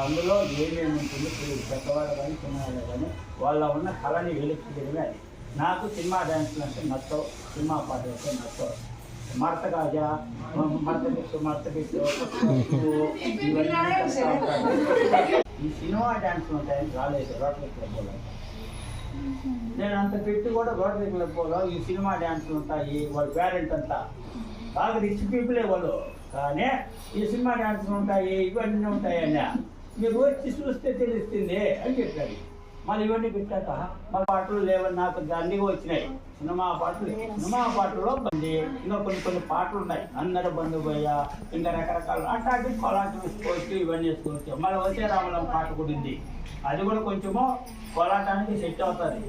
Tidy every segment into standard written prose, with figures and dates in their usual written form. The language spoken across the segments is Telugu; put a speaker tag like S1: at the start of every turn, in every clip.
S1: అందులో ఏమేమి ఉంటుంది పెద్దవాళ్ళు కానీ చిన్నవాళ్ళు కానీ వాళ్ళ ఉన్న కళని వెలికియడమే. నాకు సినిమా డ్యాన్స్లు అంటే నచ్చవు, సినిమా పాటలు అంటే నచ్చవు. మడత కాజా, మడత బిట్టు ఈ సినిమా డ్యాన్స్లు ఉంటాయని రాలేదు రోటరీ క్లబ్లో. నేను అంత పెట్టి కూడా రోటరీ క్లబ్లో ఈ సినిమా డ్యాన్స్లు ఉంటాయి, వాళ్ళ పేరెంట్ అంతా బాగా రిచ్ పీపులే వాళ్ళు, కానీ ఈ సినిమా డ్యాన్స్లు ఉంటాయి ఇవన్నీ ఉంటాయన్న మీరు వచ్చి చూస్తే తెలుస్తుంది అని చెప్పారు. మళ్ళీ ఇవన్నీ పెట్టాక మా పాటలు లేవని నాకు అన్నీ వచ్చినాయి. సినిమా పాటల్లో బండి ఇంకా కొన్ని పాటలు ఉన్నాయి, అందరూ బంధు పోయా ఇంకా రకరకాల అట్లాంటి కోలాటం వేసుకోవచ్చు, ఇవన్నీ వేసుకోవచ్చు. మళ్ళీ వచ్చే రామలం పాట కూడా ఉంది, అది కూడా కొంచెము కోలాటానికి సెట్ అవుతుంది.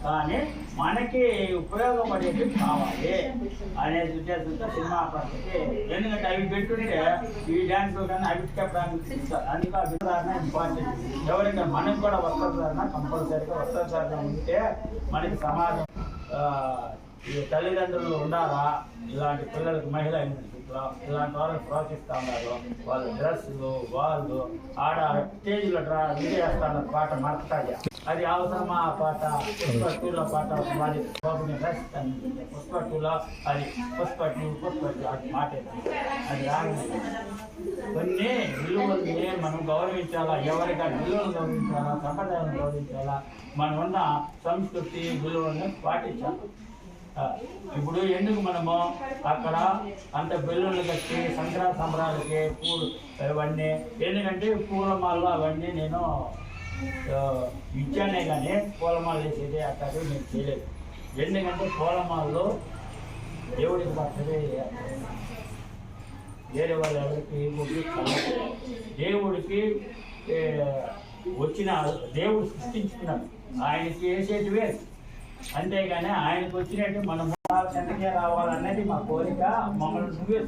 S1: కానీ మనకి ఉపయోగపడేది కావాలి అనే ఉద్దేశంతో సినిమా పాటకి, ఎందుకంటే అవి పెట్టుంటే ఈ డ్యాన్స్ కానీ అవిటికే ప్రాముఖ్యత. అందుకే అభిప్రాయం ఇంపార్టెంట్. ఎవరైనా మనకు కూడా వస్త్రధారణ కంపల్సరీగా వస్త్రధారణ ఉంటే మనకి సమాజం ఈ తల్లిదండ్రులు ఉండాలా, ఇలాంటి పిల్లలకు మహిళా ఇలాంటి వాళ్ళని ప్రోత్సహిస్తూ ఉన్నారు. వాళ్ళ డ్రెస్సులు వాళ్ళు ఆడ స్టేజ్లో చేస్తున్నారు. పాట మడతాయి, అది అవసరమా ఆ పాట? పుష్ప టూలో పాట అది బాబుని రాస్తాను, పుష్ప టూలో అది పుష్ప అది మాట అది రాదు. కొన్ని విలువల్ని మనం గౌరవించాలా, ఎవరికైనా విలువలు గౌరవించాలా, సంప్రదాయాలను గౌరవించాలా, మనం ఉన్న సంస్కృతి విలువలను పాటించాలి. ఇప్పుడు ఎందుకు మనము అక్కడ అంత బెల్లుళ్ళు కట్టి సంక్రాంతి సంబరాలకి పూలు ఇవన్నీ, ఎందుకంటే పూలమాలలో అవన్నీ నేను ఇచ్చానే కానీ పూలమాల వేసేది అట్లాంటివి నేను చేయలేదు. ఎందుకంటే పూలమాలలో దేవుడికి పట్టదే, వేరే వాళ్ళు ఎవరికి దేవుడికి వచ్చిన దేవుడు సృష్టించుకున్నాడు, ఆయనకి వేసేటివే. అంతేగాని ఆయనకు వచ్చినట్టు మనం చెంతకే రావాలన్నది మా కోరిక. మమ్మల్ని నువ్వే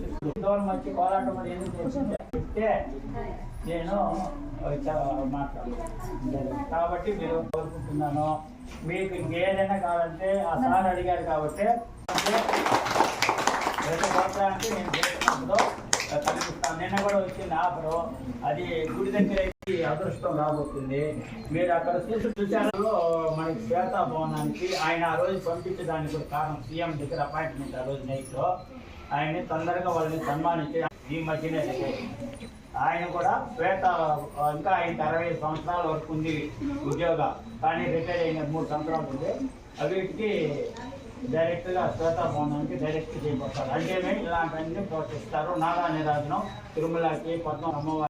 S1: దూరం వచ్చి కోలాటం అని ఎందుకు చెప్తే నేను మాట్లాడలేదు. కాబట్టి మీరు కోరుకుంటున్నాను, మీకు ఇంకేదైనా కావాలంటే ఆ సార్ అడిగారు కాబట్టి ప్రతి సంవత్సరానికి నేను చేసినప్పుడు కనిపిస్తాను. నిన్న కూడా వచ్చింది ఆఫరు, అది గుడి దగ్గర అదృష్టం రాబోతుంది. మీరు అక్కడ చూసారులో మనకి శ్వేతా భవనానికి ఆయన ఆ రోజు పంపించడానికి కూడా కారణం సీఎం దగ్గర అపాయింట్మెంట్ ఆ రోజు నైట్లో ఆయన్ని తొందరగా వాళ్ళని సన్మానించి ఈ మధ్యనే ఆయన కూడా శ్వేత ఇంకా ఆయనకి 60 సంవత్సరాల వరకు ఉంది ఉద్యోగం, కానీ రిటైర్ అయిన 3 సంవత్సరాలు ఉంది. వీటికి డైరెక్ట్గా శ్వేతా భవనానికి డైరెక్ట్ చేయబోతారు. అంటే ఇలాంటివన్నీ ప్రోత్సహిస్తారు. నారాయణ రాజనం తిరుమలకి పద్మ అమ్మవారి